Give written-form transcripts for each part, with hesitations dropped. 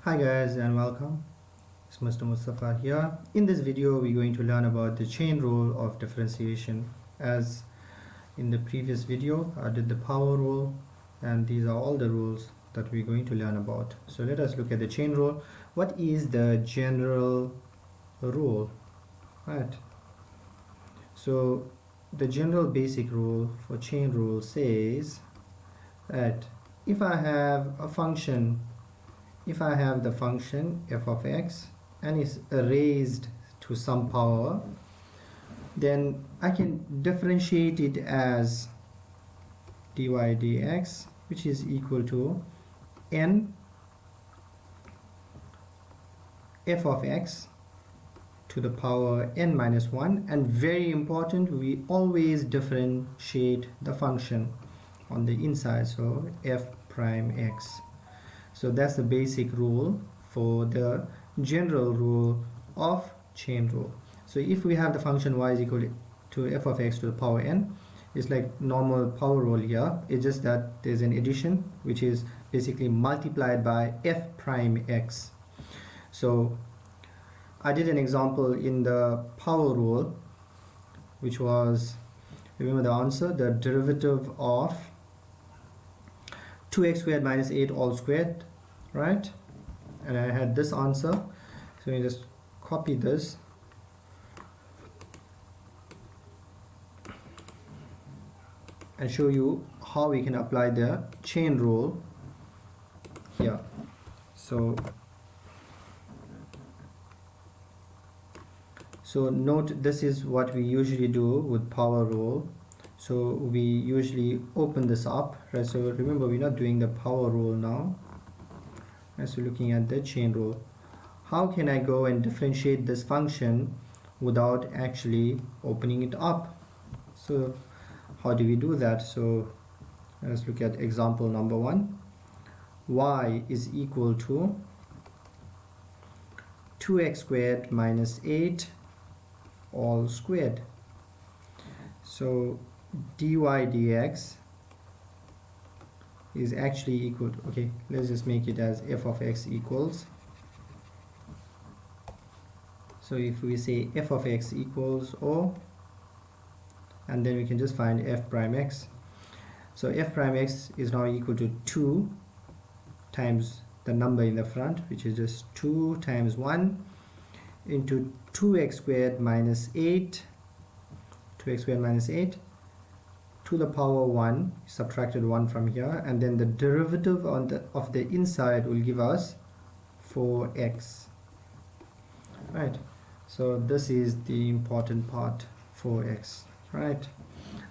Hi guys and welcome. It's Mr. Mustafa here. In this video we're going to learn about the chain rule of differentiation. As in the previous video I did the power rule, and these are all the rules that we're going to learn about. So let us look at the chain rule. What is the general rule? Right. So the general basic rule for chain rule says that if I have a function, if I have the function f of x and is raised to some power, then I can differentiate it as dy dx, which is equal to n f of x to the power n minus 1. And very important, we always differentiate the function on the inside, so f prime x. So that's the basic rule for the general rule of chain rule. So if we have the function y is equal to f of x to the power n, it's like normal power rule here. It's just that there's an addition which is basically multiplied by f prime x. So I did an example in the power rule, which was, remember the answer, the derivative of 2x squared minus 8 all squared, right? And I had this answer, so we just copy this and show you how we can apply the chain rule here. So note, this is what we usually do with power rule. So we usually open this up, right? So remember, we're not doing the power rule now, right? So looking at the chain rule, how can I go and differentiate this function without actually opening it up? So how do we do that? So let's look at example number 1. Y is equal to 2x squared minus 8 all squared. So dy dx is actually equal to, okay, let's just make it as f of x equals, so if we say f of x equals O, and then we can just find f prime x. So f prime x is now equal to 2 times the number in the front, which is just 2 times 1 into 2x squared minus 8, 2x squared minus 8 to the power 1, subtracted 1 from here, and then the derivative on of the inside will give us 4x, right? So this is the important part, 4x, right?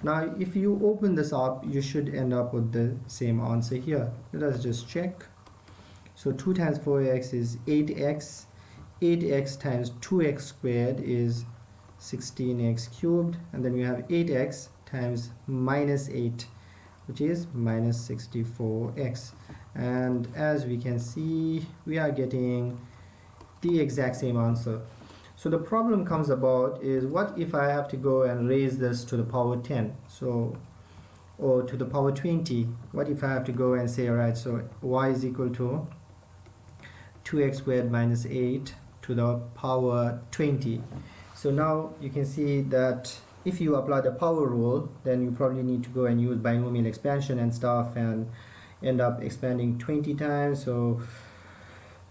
Now if you open this up, you should end up with the same answer here. Let us just check. So 2 times 4x is 8x, 8x times 2x squared is 16x cubed, and then we have 8x times minus 8, which is minus 64x. And as we can see, we are getting the exact same answer. So the problem comes about is, what if I have to go and raise this to the power 10, so, or to the power 20? What if I have to go and say, alright, so y is equal to 2x squared minus 8 to the power 20? So now you can see that if you apply the power rule, then you probably need to go and use binomial expansion and stuff and end up expanding 20 times. So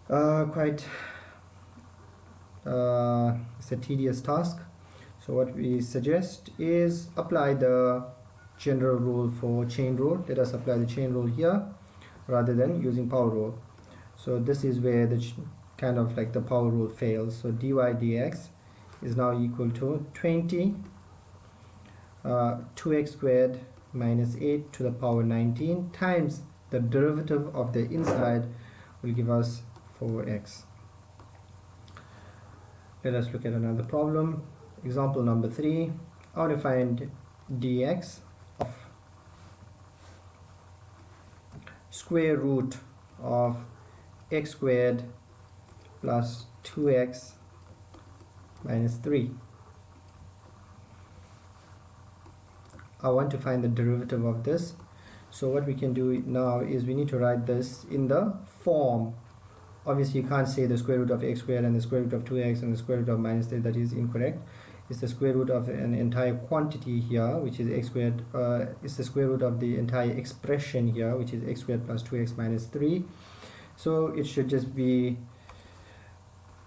quite it's a tedious task. So what we suggest is apply the general rule for chain rule. Let us apply the chain rule here rather than using power rule. So this is where the kind of like the power rule fails. So dy dx is now equal to 20 2x squared minus 8 to the power 19 times the derivative of the inside will give us 4x. Let us look at another problem. Example number 3. I want to find dx of square root of x squared plus 2x minus 3. I want to find the derivative of this. So what we can do now is we need to write this in the form obviously you can't say the square root of x squared and the square root of 2x and the square root of minus 3. That is incorrect. It's the square root of an entire quantity here, which is x squared. It's the square root of the entire expression here, which is x squared plus 2x minus 3. So it should just be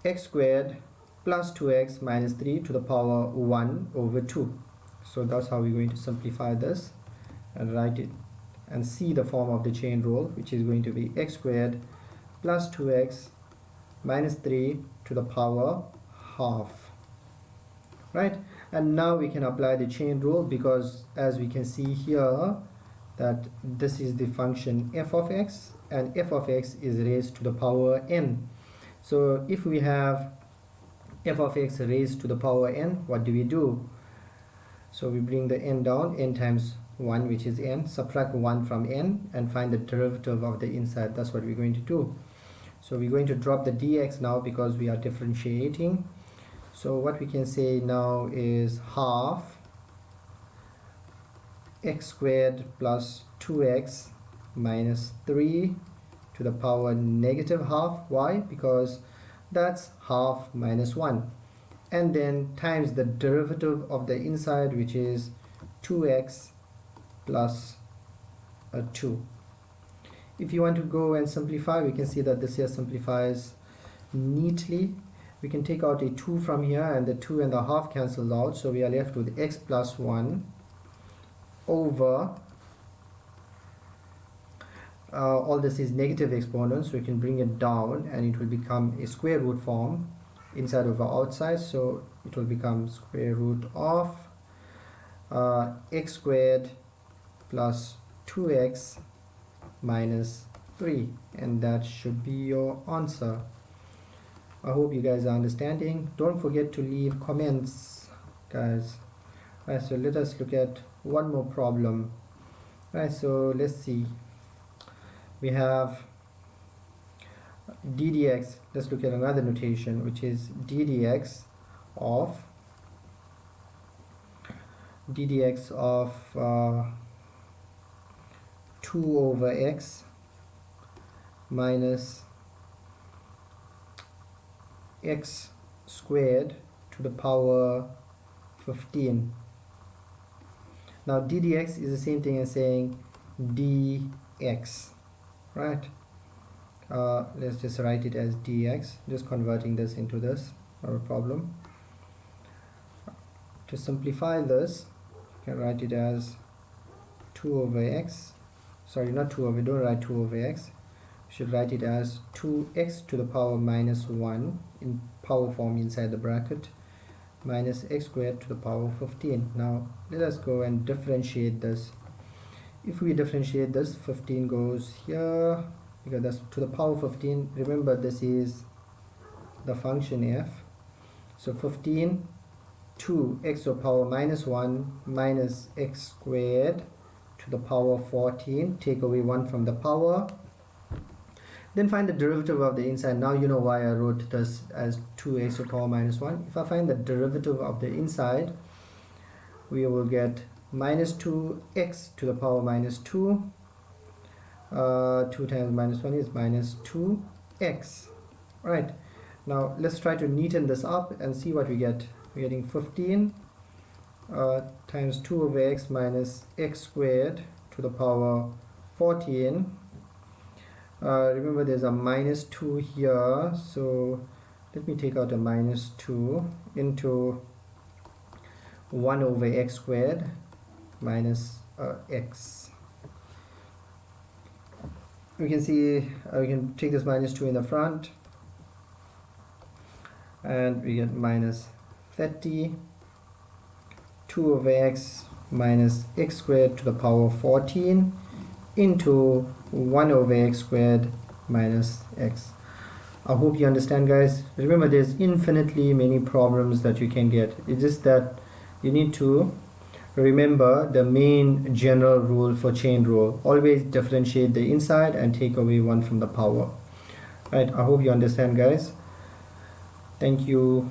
x squared plus 2x minus 3 to the power 1 over 2. So that's how we're going to simplify this and write it and see the form of the chain rule, which is going to be x squared plus 2x minus 3 to the power half. Right? And now we can apply the chain rule, because as we can see here that this is the function f of x, and f of x is raised to the power n. So if we have f of x raised to the power n, what do? So we bring the n down, n times 1, which is n, subtract 1 from n and find the derivative of the inside. That's what we're going to do. So we're going to drop the dx now because we are differentiating. So what we can say now is half x squared plus 2x minus 3 to the power negative half. Why? Because that's half minus 1. And then times the derivative of the inside, which is 2x plus 2. If you want to go and simplify, we can see that this here simplifies neatly. We can take out a 2 from here, and the 2 and the half cancels out, so we are left with x plus 1 over all this is negative exponent, so we can bring it down and it will become a square root form inside over outside. So it will become square root of x squared plus 2x minus 3, and that should be your answer. I hope you guys are understanding. Don't forget to leave comments, guys. Right, so let us look at one more problem. Right, so let's see. We have d dx. Let's look at another notation, which is d dx of 2 over x minus x squared to the power 15. Now d dx is the same thing as saying dx, right? Let's just write it as dx, just converting this into this, not a problem. To simplify this, you can write it as 2 over x, sorry, not 2 over, don't write 2 over x, you should write it as 2x to the power minus 1 in power form inside the bracket, minus x squared to the power 15. Now let us go and differentiate this. If we differentiate this, 15 goes here, because that's to the power 15. Remember, this is the function f. So 15 to x to the power minus 1 minus x squared to the power 14. Take away 1 from the power. Then find the derivative of the inside. Now you know why I wrote this as 2x to the power minus 1. If I find the derivative of the inside, we will get minus 2x to the power minus 2. 2 times minus 1 is minus 2x. Right. Now let's try to neaten this up and see what we get. We're getting 15 times 2 over x minus x squared to the power 14. Remember, there's a minus 2 here, so let me take out a minus 2 into 1 over x squared minus x. We can see we can take this minus 2 in the front, and we get minus 30. 2 over x minus x squared to the power 14 into 1 over x squared minus x. I hope you understand, guys. Remember, there's infinitely many problems that you can get. It's just that you need to remember the main general rule for chain rule. Always differentiate the inside and take away 1 from the power. Right, I hope you understand, guys. Thank you.